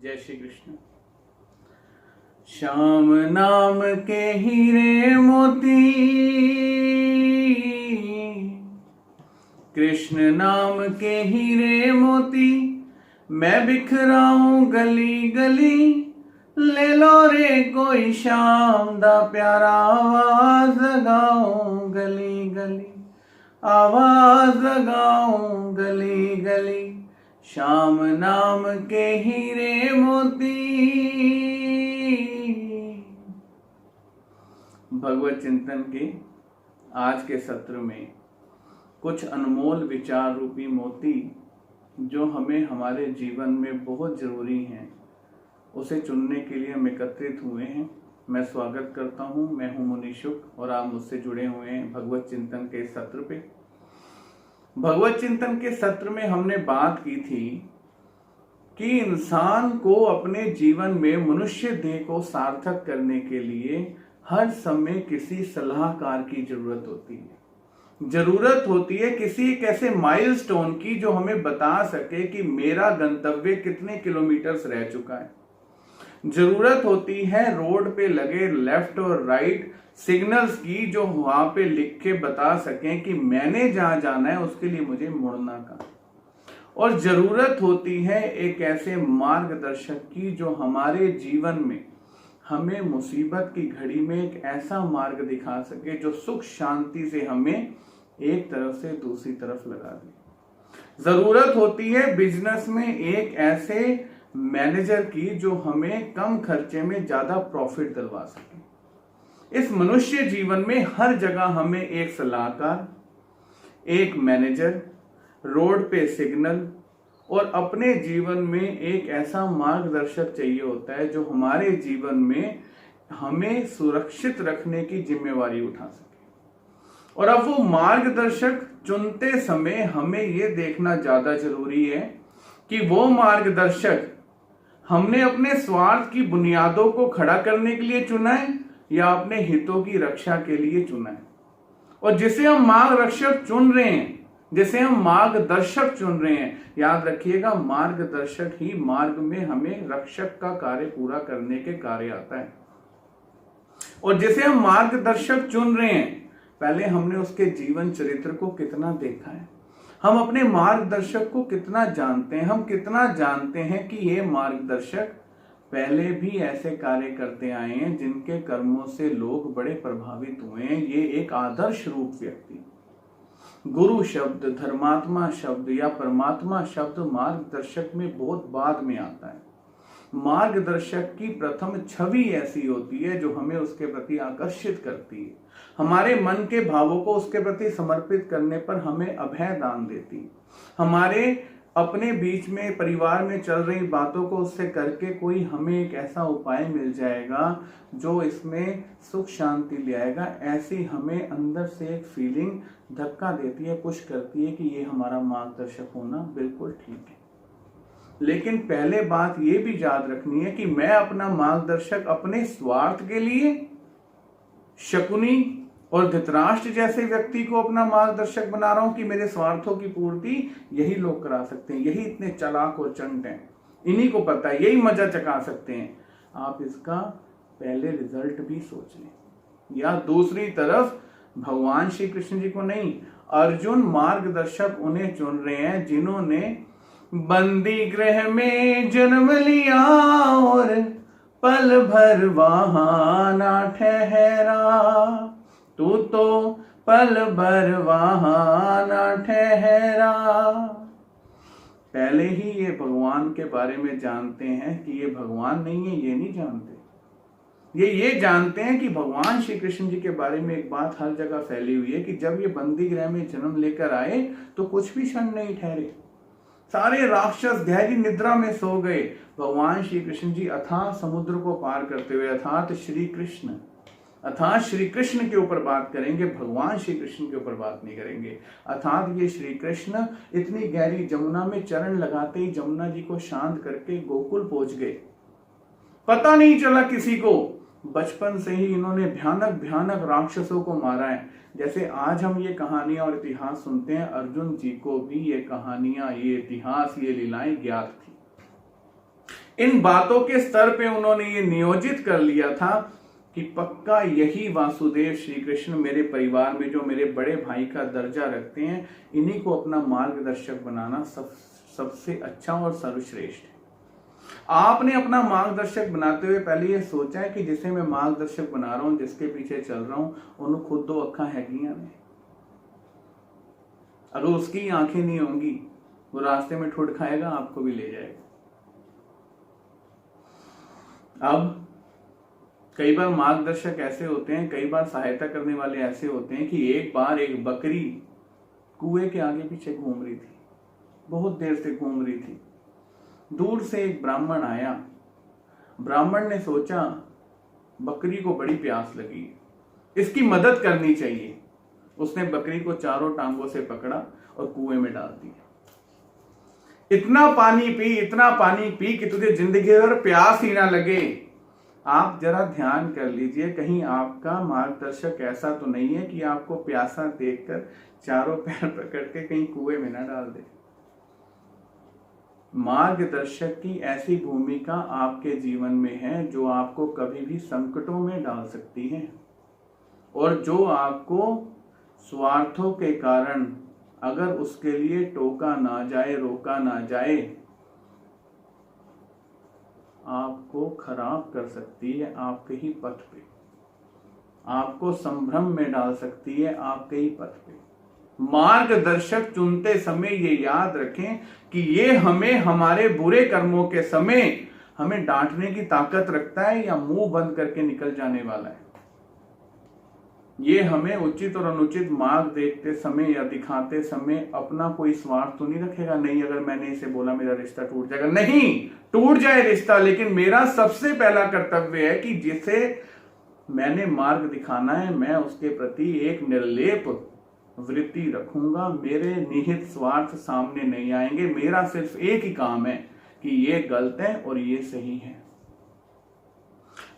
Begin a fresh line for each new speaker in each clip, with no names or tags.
जय श्री कृष्ण। श्याम नाम के हीरे मोती, कृष्ण नाम के हीरे मोती, मैं बिखराऊं गली गली, ले लो रे कोई श्याम दा प्यारा, आवाज लगाऊं गली गली, आवाज लगाऊं गली गली, श्याम नाम के हीरे मोती। भगवत चिंतन के आज के सत्र में कुछ अनमोल विचार रूपी मोती जो हमें हमारे जीवन में बहुत जरूरी हैं, उसे चुनने के लिए हम एकत्रित हुए हैं। मैं स्वागत करता हूं। मैं हूं मुनि शुक और आप मुझसे जुड़े हुए हैं भगवत चिंतन के सत्र पे। भगवत चिंतन के सत्र में हमने बात की थी कि इंसान को अपने जीवन में मनुष्य देह को सार्थक करने के लिए हर समय किसी सलाहकार की जरूरत होती है। जरूरत होती है किसी एक ऐसे माइलस्टोन की जो हमें बता सके कि मेरा गंतव्य कितने किलोमीटर्स रह चुका है। जरूरत होती है रोड पे लगे लेफ्ट और राइट सिग्नल्स की जो वहां पे लिख के बता सकें कि मैंने जहां जाना है उसके लिए मुझे मुड़ना कहां। और जरूरत होती है एक ऐसे मार्गदर्शक की जो हमारे जीवन में हमें मुसीबत की घड़ी में एक ऐसा मार्ग दिखा सके जो सुख शांति से हमें एक तरफ से दूसरी तरफ लगा दे। जरूरत होती है बिजनेस में एक ऐसे मैनेजर की जो हमें कम खर्चे में ज्यादा प्रॉफिट दिलवा सके। इस मनुष्य जीवन में हर जगह हमें एक सलाहकार, एक मैनेजर, रोड पे सिग्नल और अपने जीवन में एक ऐसा मार्गदर्शक चाहिए होता है जो हमारे जीवन में हमें सुरक्षित रखने की जिम्मेवारी उठा सके। और अब वो मार्गदर्शक चुनते समय हमें यह देखना ज्यादा जरूरी है कि वो मार्गदर्शक हमने अपने स्वार्थ की बुनियादों को खड़ा करने के लिए चुना है या अपने हितों की रक्षा के लिए चुना है। और जिसे हम मार्गदर्शक चुन रहे हैं, जिसे हम मार्गदर्शक चुन रहे हैं, याद रखिएगा मार्गदर्शक ही मार्ग में हमें रक्षक का कार्य पूरा करने के कार्य आता है। और जिसे हम मार्गदर्शक चुन रहे हैं, पहले हमने उसके जीवन चरित्र को कितना देखा है, हम अपने मार्गदर्शक को कितना जानते हैं, हम कितना जानते हैं कि ये मार्गदर्शक पहले भी ऐसे कार्य करते आए हैं जिनके कर्मों से लोग बड़े प्रभावित हुए हैं। ये एक आदर्श रूप व्यक्ति। गुरु शब्द, धर्मात्मा शब्द या परमात्मा शब्द मार्गदर्शक में बहुत बाद में आता है। मार्गदर्शक की प्रथम छवि ऐसी होती है जो हमें उसके प्रति आकर्षित करती है, हमारे मन के भावों को उसके प्रति समर्पित करने पर हमें अभय दान देती है, हमारे अपने बीच में परिवार में चल रही बातों को उससे करके कोई हमें एक ऐसा उपाय मिल जाएगा जो इसमें सुख शांति ले आएगा। ऐसी हमें अंदर से एक फीलिंग धक्का देती है, पुश करती है कि ये हमारा मार्गदर्शक होना बिल्कुल ठीक है। लेकिन पहले बात ये भी याद रखनी है कि मैं अपना मार्गदर्शक अपने स्वार्थ के लिए, शकुनी और धृतराष्ट्र जैसे व्यक्ति को अपना मार्गदर्शक बना रहा हूं कि मेरे स्वार्थों की पूर्ति यही लोग करा सकते हैं, यही इतने चालाक और चंट हैं, इन्हीं को पता है, यही मजा चखा सकते हैं। आप इसका पहले रिजल्ट भी सोच लें। या दूसरी तरफ भगवान श्री कृष्ण जी को नहीं, अर्जुन मार्गदर्शक उन्हें चुन रहे हैं जिन्होंने बंदी गृह में जन्म लिया और पल भर वहां ना ठहरा, तू तो पल भर वहां ना ठहरा। पहले ही ये भगवान के बारे में जानते हैं कि ये भगवान नहीं है, ये नहीं जानते। ये जानते हैं कि भगवान श्री कृष्ण जी के बारे में एक बात हर जगह फैली हुई है कि जब ये बंदी गृह में जन्म लेकर आए तो कुछ भी क्षण नहीं ठहरे, सारे राक्षस गहरी निद्रा में सो गए। भगवान श्री कृष्ण जी अथाह समुद्र को पार करते हुए अर्थात श्री कृष्ण के ऊपर बात करेंगे, भगवान श्री कृष्ण के ऊपर बात नहीं करेंगे। अर्थात ये श्री कृष्ण इतनी गहरी जमुना में चरण लगाते ही जमुना जी को शांत करके गोकुल पहुंच गए। पता नहीं चला किसी को। बचपन से ही इन्होंने भयानक भयानक राक्षसों को मारा है। जैसे आज हम ये कहानियां और इतिहास सुनते हैं, अर्जुन जी को भी ये कहानियां, ये इतिहास, ये लीलाएं ज्ञात थी। इन बातों के स्तर पे उन्होंने ये नियोजित कर लिया था कि पक्का यही वासुदेव श्री कृष्ण मेरे परिवार में जो मेरे बड़े भाई का दर्जा रखते हैं, इन्हीं को अपना मार्गदर्शक बनाना सबसे अच्छा और सर्वश्रेष्ठ है। आपने अपना मार्गदर्शक बनाते हुए पहले ये सोचा है कि जिसे मैं मार्गदर्शक बना रहा हूं, जिसके पीछे चल रहा हूं, उन्होंने खुद 2 अखा हैगियां ने। अगर उसकी आंखें नहीं होंगी, वो रास्ते में ठुड खाएगा, आपको भी ले जाएगा। अब कई बार मार्गदर्शक ऐसे होते हैं, कई बार सहायता करने वाले ऐसे होते हैं कि एक बार एक बकरी कुएं के आगे पीछे घूम रही थी, बहुत देर से घूम रही थी। दूर से एक ब्राह्मण आया। ब्राह्मण ने सोचा बकरी को बड़ी प्यास लगी, इसकी मदद करनी चाहिए। उसने बकरी को चारों टांगों से पकड़ा और कुएं में डाल दिया। इतना पानी पी कि तुझे जिंदगी भर प्यास ही ना लगे। आप जरा ध्यान कर लीजिए, कहीं आपका मार्गदर्शक ऐसा तो नहीं है कि आपको प्यासा देखकर चारों पैर पकड़ के कहीं कुएं में ना डाल दे। मार्गदर्शक की ऐसी भूमिका आपके जीवन में है जो आपको कभी भी संकटों में डाल सकती है, और जो आपको स्वार्थों के कारण अगर उसके लिए टोका ना जाए, रोका ना जाए, आपको खराब कर सकती है आपके ही पथ पे, आपको संभ्रम में डाल सकती है आपके ही पथ पे। मार्गदर्शक चुनते समय ये याद रखें कि ये हमें हमारे बुरे कर्मों के समय हमें डांटने की ताकत रखता है या मुंह बंद करके निकल जाने वाला है। ये हमें उचित और अनुचित मार्ग देखते समय या दिखाते समय अपना कोई स्वार्थ तो नहीं रखेगा। नहीं, अगर मैंने इसे बोला मेरा रिश्ता टूट जाएगा, नहीं, टूट जाए रिश्ता, लेकिन मेरा सबसे पहला कर्तव्य है कि जिसे मैंने मार्ग दिखाना है, मैं उसके प्रति एक निर्लेप वृत्ति रखूंगा। मेरे निहित स्वार्थ सामने नहीं आएंगे। मेरा सिर्फ एक ही काम है कि ये गलत है और ये सही है।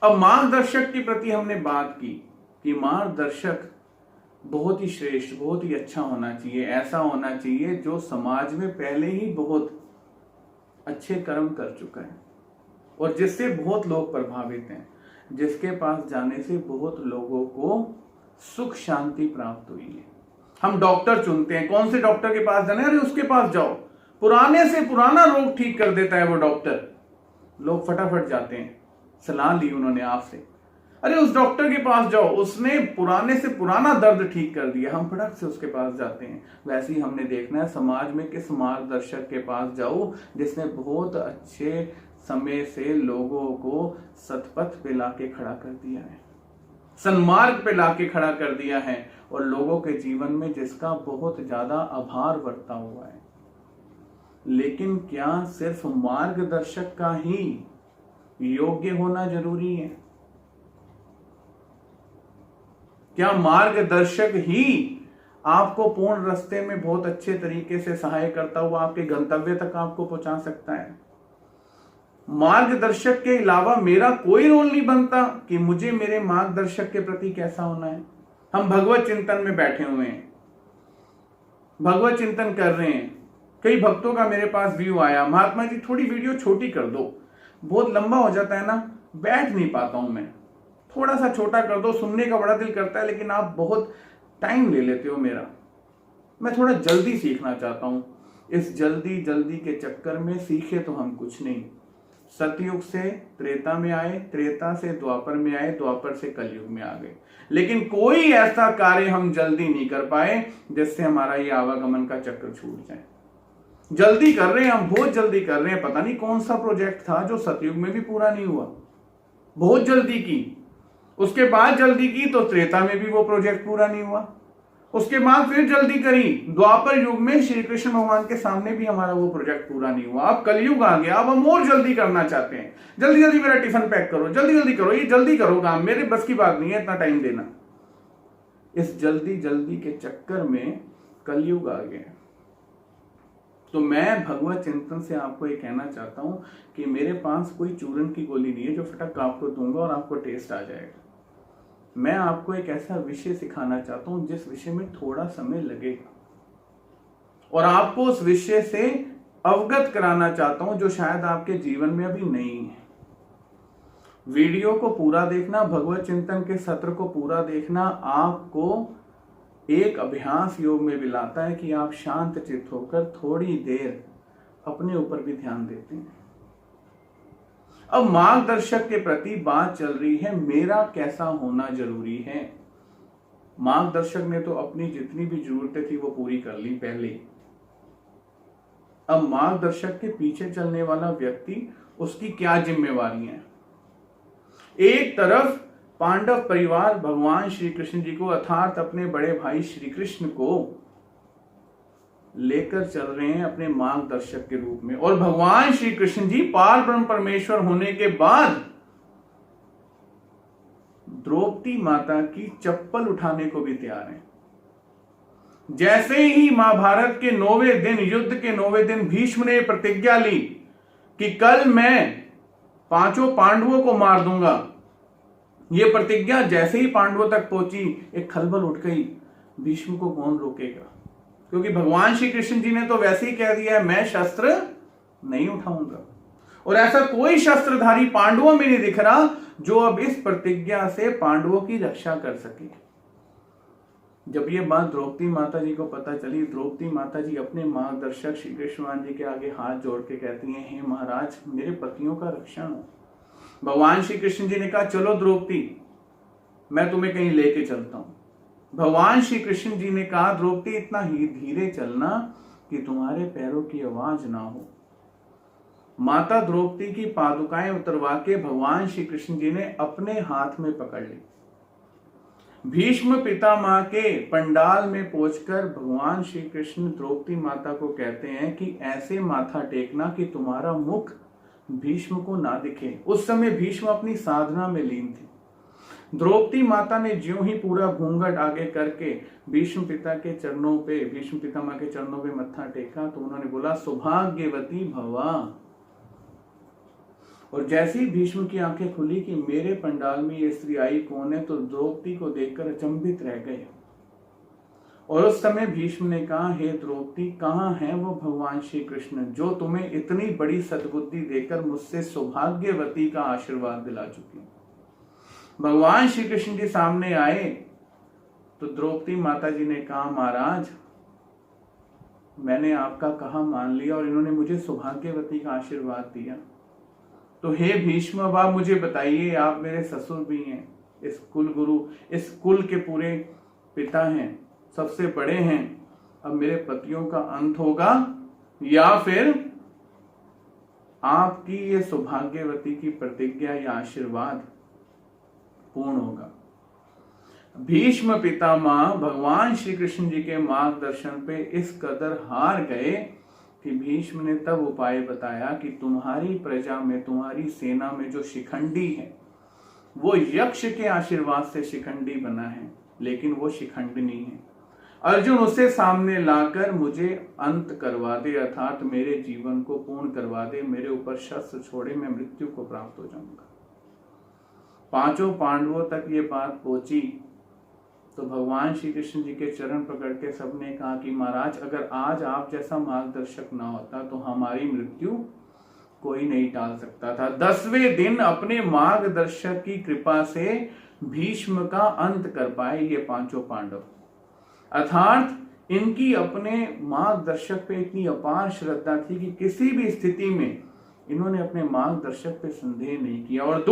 अब मार्गदर्शक के प्रति हमने बात की कि मार्गदर्शक बहुत ही श्रेष्ठ, बहुत ही अच्छा होना चाहिए। ऐसा होना चाहिए जो समाज में पहले ही बहुत अच्छे कर्म कर चुका है और जिससे बहुत लोग प्रभावित हैं, जिसके पास जाने से बहुत लोगों को सुख शांति प्राप्त हुई है। हम डॉक्टर चुनते हैं, कौन से डॉक्टर के पास जाना है? अरे उसके पास जाओ, पुराने से पुराना रोग ठीक कर देता है वो डॉक्टर। लोग फटाफट जाते हैं, सलाह ली उन्होंने आपसे, अरे उस डॉक्टर के पास जाओ, उसने पुराने से पुराना दर्द ठीक कर दिया, हम फटाक से उसके पास जाते हैं। वैसे ही हमने देखना है समाज में किस मार्गदर्शक के पास जाओ जिसने बहुत अच्छे समय से लोगों को सतपथ पे लाके खड़ा कर दिया है, सन्मार्ग पे लाके खड़ा कर दिया है, और लोगों के जीवन में जिसका बहुत ज्यादा आभार बरता हुआ है। लेकिन क्या सिर्फ मार्गदर्शक का ही योग्य होना जरूरी है? क्या मार्गदर्शक ही आपको पूर्ण रास्ते में बहुत अच्छे तरीके से सहाय करता हुआ आपके गंतव्य तक आपको पहुंचा सकता है? मार्गदर्शक के अलावा मेरा कोई रोल नहीं बनता कि मुझे मेरे मार्गदर्शक के प्रति कैसा होना है। हम भगवत चिंतन में बैठे हुए हैं, भगवत चिंतन कर रहे हैं। कई भक्तों का मेरे पास व्यू आया, महात्मा जी थोड़ी वीडियो छोटी कर दो, बहुत लंबा हो जाता है ना, बैठ नहीं पाता हूं मैं, थोड़ा सा छोटा कर दो, सुनने का बड़ा दिल करता है लेकिन आप बहुत टाइम ले लेते हो मेरा, मैं थोड़ा जल्दी सीखना चाहता हूं। इस जल्दी जल्दी के चक्कर में सीखे तो हम कुछ नहीं। सतयुग से त्रेता में आए, त्रेता से द्वापर में आए, द्वापर से कलयुग में आ गए, लेकिन कोई ऐसा कार्य हम जल्दी नहीं कर पाए जिससे हमारा ये आवागमन का चक्र छूट जाए। जल्दी कर रहे हैं हम, बहुत जल्दी कर रहे हैं। पता नहीं कौन सा प्रोजेक्ट था जो सतयुग में भी पूरा नहीं हुआ, बहुत जल्दी की, उसके बाद जल्दी की तो त्रेता में भी वो प्रोजेक्ट पूरा नहीं हुआ, उसके बाद फिर जल्दी करी, द्वापर युग में श्री कृष्ण भगवान के सामने भी हमारा वो प्रोजेक्ट पूरा नहीं हुआ। अब कलयुग आ गया, अब हम और जल्दी करना चाहते हैं, जल्दी जल्दी मेरा टिफिन पैक करो, जल्दी जल्दी करो, ये जल्दी करो काम, मेरे बस की बात नहीं है इतना टाइम देना। इस जल्दी जल्दी के चक्कर में कलयुग आ गया। तो मैं भगवत चिंतन से आपको ये कहना चाहता हूं कि मेरे पास कोई चूरन की गोली नहीं है जो फटक आपको दूंगा और आपको टेस्ट आ जाएगा। मैं आपको एक ऐसा विषय सिखाना चाहता हूं जिस विषय में थोड़ा समय लगेगा और आपको उस विषय से अवगत कराना चाहता हूं जो शायद आपके जीवन में अभी नहीं है। वीडियो को पूरा देखना, भगवत चिंतन के सत्र को पूरा देखना आपको एक अभ्यास योग में भी लाता है कि आप शांत चित्त होकर थोड़ी देर अपने ऊपर भी ध्यान देते हैं। अब मार्गदर्शक के प्रति बात चल रही है, मेरा कैसा होना जरूरी है। मार्गदर्शक ने तो अपनी जितनी भी जरूरतें थी वो पूरी कर ली पहले। अब मार्गदर्शक के पीछे चलने वाला व्यक्ति, उसकी क्या जिम्मेवारी है। एक तरफ पांडव परिवार भगवान श्री कृष्ण जी को अर्थात अपने बड़े भाई श्री कृष्ण को लेकर चल रहे हैं अपने मार्गदर्शक के रूप में, और भगवान श्री कृष्ण जी पार ब्रह्म परमेश्वर होने के बाद द्रौपदी माता की चप्पल उठाने को भी तैयार हैं। जैसे ही महाभारत के 9वें दिन, युद्ध के 9वें दिन भीष्म ने प्रतिज्ञा ली कि कल मैं 5 पांडवों को मार दूंगा, ये प्रतिज्ञा जैसे ही पांडवों तक पहुंची एक खलबल उठ गई। भीष्म को कौन रोकेगा, क्योंकि भगवान श्री कृष्ण जी ने तो वैसे ही कह दिया है मैं शस्त्र नहीं उठाऊंगा, और ऐसा कोई शस्त्रधारी पांडवों में नहीं दिख रहा जो अब इस प्रतिज्ञा से पांडवों की रक्षा कर सके। जब ये बात द्रौपदी माता जी को पता चली, द्रौपदी माता जी अपने मार्गदर्शक श्री कृष्ण जी के आगे हाथ जोड़ के कहती हैं, हे महाराज मेरे पतियों का रक्षण हो। भगवान श्री कृष्ण जी ने कहा चलो द्रौपदी मैं तुम्हें कहीं लेके चलता हूं। भगवान श्री कृष्ण जी ने कहा द्रौपदी इतना ही धीरे चलना कि तुम्हारे पैरों की आवाज ना हो। माता द्रौपदी की पादुकाएं उतरवा के भगवान श्री कृष्ण जी ने अपने हाथ में पकड़ ली। भीष्म पितामह के पंडाल में पहुंचकर भगवान श्री कृष्ण द्रौपदी माता को कहते हैं कि ऐसे माथा टेकना कि तुम्हारा मुख भीष्म को ना दिखे। उस समय भीष्म अपनी साधना में लीन थे। द्रौपदी माता ने ज्यों ही पूरा घूंघट आगे करके भीष्म पितामह के चरणों पे मत्था टेका तो उन्होंने बोला सौभाग्यवती भवा। और जैसे ही भीष्म की आंखें खुली कि मेरे पंडाल में ये स्त्री आई कौन है, तो द्रौपदी को देखकर अचंभित रह गए। और उस समय भीष्म ने कहा हे द्रौपदी कहां है वो भगवान श्री कृष्ण जो तुम्हें इतनी बड़ी सद्बुद्धि देकर मुझसे सौभाग्यवती का आशीर्वाद दिला चुकी। भगवान श्री कृष्ण जी सामने आए तो द्रौपदी माता जी ने कहा महाराज मैंने आपका कहा मान लिया और इन्होंने मुझे सौभाग्यवती का आशीर्वाद दिया। तो हे भीष्म अब आप मुझे बताइए, आप मेरे ससुर भी हैं, इस कुल गुरु, इस कुल के पूरे पिता हैं, सबसे बड़े हैं। अब मेरे पतियों का अंत होगा या फिर आपकी ये सौभाग्यवती की प्रतिज्ञा या आशीर्वाद पूर्ण होगा। भीष्म पितामह भगवान श्री कृष्ण जी के मार्गदर्शन पे इस कदर हार गए कि भीष्म ने तब उपाय बताया कि तुम्हारी प्रजा में, तुम्हारी सेना में जो शिखंडी है वो यक्ष के आशीर्वाद से शिखंडी बना है, लेकिन वो शिखंडनी है। अर्जुन उसे सामने लाकर मुझे अंत करवा दे, अर्थात मेरे जीवन को पूर्ण करवा दे, मेरे ऊपर शस्त्र छोड़े, मैं मृत्यु को प्राप्त हो जाऊंगा। 5 पांडवों तक ये बात पहुंची तो भगवान श्री कृष्ण जी के चरण पकड़ के सबने कहा कि महाराज अगर आज आप जैसा मार्गदर्शक ना होता तो हमारी मृत्यु कोई नहीं टाल सकता था। 10वें दिन अपने मार्गदर्शक की कृपा से भीष्म का अंत कर पाए ये 5 पांडव। अर्थात इनकी अपने मार्गदर्शक पे इतनी अपार श्रद्धा थी कि किसी भी स्थिति में इन्होंने अपने मार्गदर्शक पे संदेह नहीं किया। और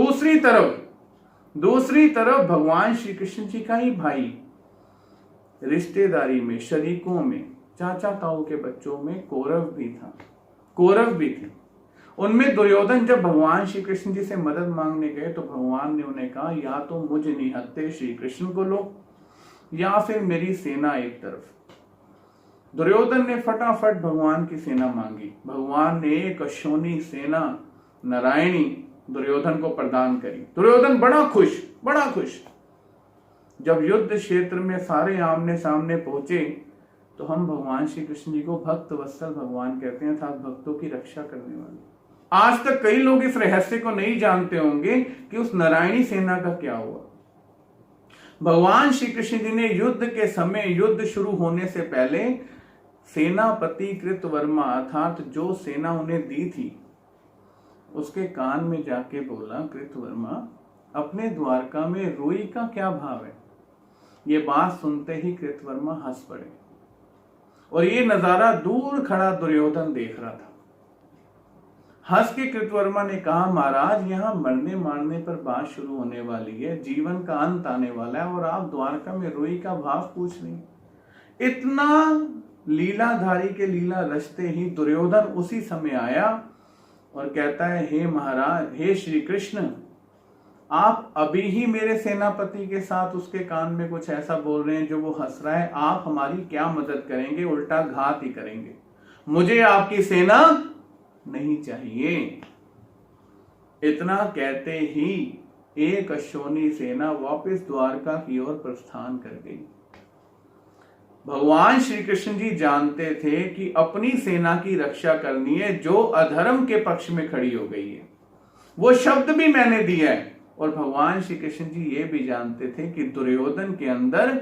दूसरी तरफ भगवान श्री कृष्ण जी का ही भाई रिश्तेदारी में, शरीकों में, चाचा ताऊ के बच्चों में कौरव भी थे। उनमें दुर्योधन जब भगवान श्री कृष्ण जी से मदद मांगने गए तो भगवान ने उन्हें कहा या तो मुझ निहत्थे श्री कृष्ण को लो या फिर मेरी सेना एक तरफ। दुर्योधन ने फटाफट भगवान की सेना मांगी। भगवान ने एक अश्वनी सेना नारायणी दुर्योधन को प्रदान करी। दुर्योधन बड़ा खुश। जब युद्ध क्षेत्र में सारे आमने सामने पहुंचे तो हम भगवान श्री कृष्ण जी को भक्त वत्सल भगवान कहते हैं, अर्थात भक्तों की रक्षा करने वाले। आज तक कई लोग इस रहस्य को नहीं जानते होंगे कि उस नारायणी सेना का क्या हुआ। भगवान श्री कृष्ण जी ने युद्ध के समय, युद्ध शुरू होने से पहले सेनापति कृतवर्मा अर्थात जो सेना उन्हें दी थी उसके कान में जाके बोला, कृतवर्मा अपने द्वारका में रोई का क्या भाव है। ये बात सुनते ही कृतवर्मा हंस पड़े और ये नजारा दूर खड़ा दुर्योधन देख रहा था। हंस के कृतवर्मा ने कहा, महाराज यहाँ मरने मारने पर बात शुरू होने वाली है, जीवन का अंत आने वाला है और आप द्वारका में रोई का भाव पूछ रहे। इतना लीलाधारी के लीला रचते ही दुर्योधन उसी समय आया और कहता है, हे महाराज, हे श्री कृष्ण, आप अभी ही मेरे सेनापति के साथ उसके कान में कुछ ऐसा बोल रहे हैं जो वो हंस रहा है। आप हमारी क्या मदद करेंगे, उल्टा घात ही करेंगे। मुझे आपकी सेना नहीं चाहिए। इतना कहते ही एक अश्वनी सेना वापस द्वारका की ओर प्रस्थान कर गई। भगवान श्री कृष्ण जी जानते थे कि अपनी सेना की रक्षा करनी है जो अधर्म के पक्ष में खड़ी हो गई है। वो शब्द भी मैंने दिया है। और भगवान श्री कृष्ण जी ये भी जानते थे कि दुर्योधन के अंदर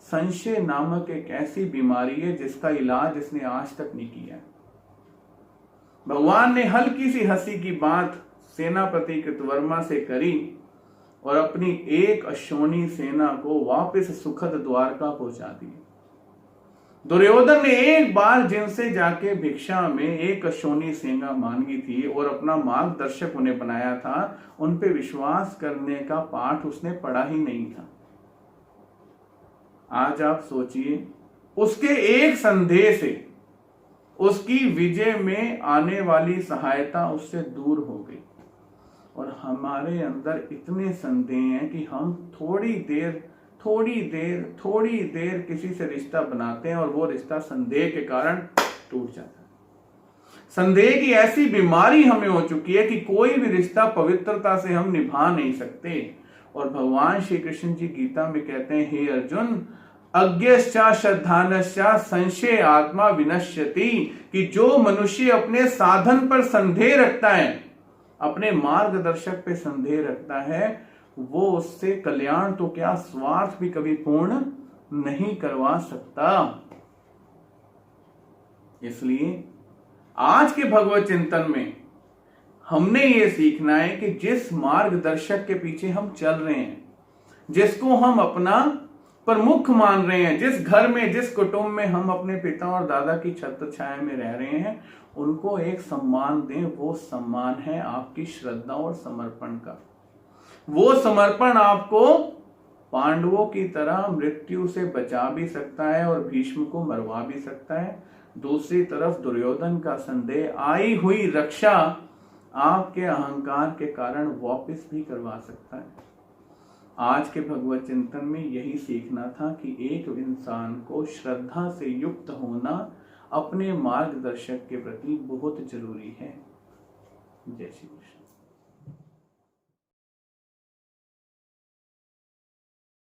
संशय नामक एक ऐसी बीमारी है जिसका इलाज इसने आज तक नहीं किया। भगवान ने हल्की सी हंसी की बात सेनापति कृतवर्मा से करी और अपनी एक अश्वनी सेना को वापस सुखद द्वारका पहुंचा दी। दुर्योधन ने एक बार जिनसे जाके भिक्षा में एक अश्वनी सेना मांगी थी और अपना मार्गदर्शक उन्हें बनाया था, उन पे विश्वास करने का पाठ उसने पढ़ा ही नहीं था। आज आप सोचिए, उसके एक संदेह से उसकी विजय में आने वाली सहायता उससे दूर हो गई। और हमारे अंदर इतने संदेह हैं कि हम थोड़ी देर किसी से रिश्ता बनाते हैं और वो रिश्ता संदेह के कारण टूट जाता है। संदेह की ऐसी बीमारी हमें हो चुकी है कि कोई भी रिश्ता पवित्रता से हम निभा नहीं सकते। और भगवान श्री कृष्ण जी गीता में कहते हैं, हे अर्जुन, अज्ञश्चा श्रद्धानश्चा संशय आत्मा विनश्यति, कि जो मनुष्य अपने साधन पर संदेह रखता है, अपने मार्गदर्शक पे संदेह रखता है, वो उससे कल्याण तो क्या स्वार्थ भी कभी पूर्ण नहीं करवा सकता। इसलिए आज के भगवत चिंतन में हमने ये सीखना है कि जिस मार्गदर्शक के पीछे हम चल रहे हैं, जिसको हम अपना प्रमुख मान रहे हैं, जिस घर में, जिस कुटुंब में हम अपने पिता और दादा की छत्र छाया में रह रहे हैं, उनको एक सम्मान दें। वो सम्मान है आपकी श्रद्धा और समर्पण का। वो समर्पण आपको पांडवों की तरह मृत्यु से बचा भी सकता है और भीष्म को मरवा भी सकता है। दूसरी तरफ दुर्योधन का संदेह, आई हुई रक्षा आपके अहंकार के कारण वापस भी करवा सकता है। आज के भगवत चिंतन में यही सीखना था कि एक इंसान को श्रद्धा से युक्त होना अपने मार्गदर्शक के प्रति बहुत जरूरी है। जय श्री कृष्ण।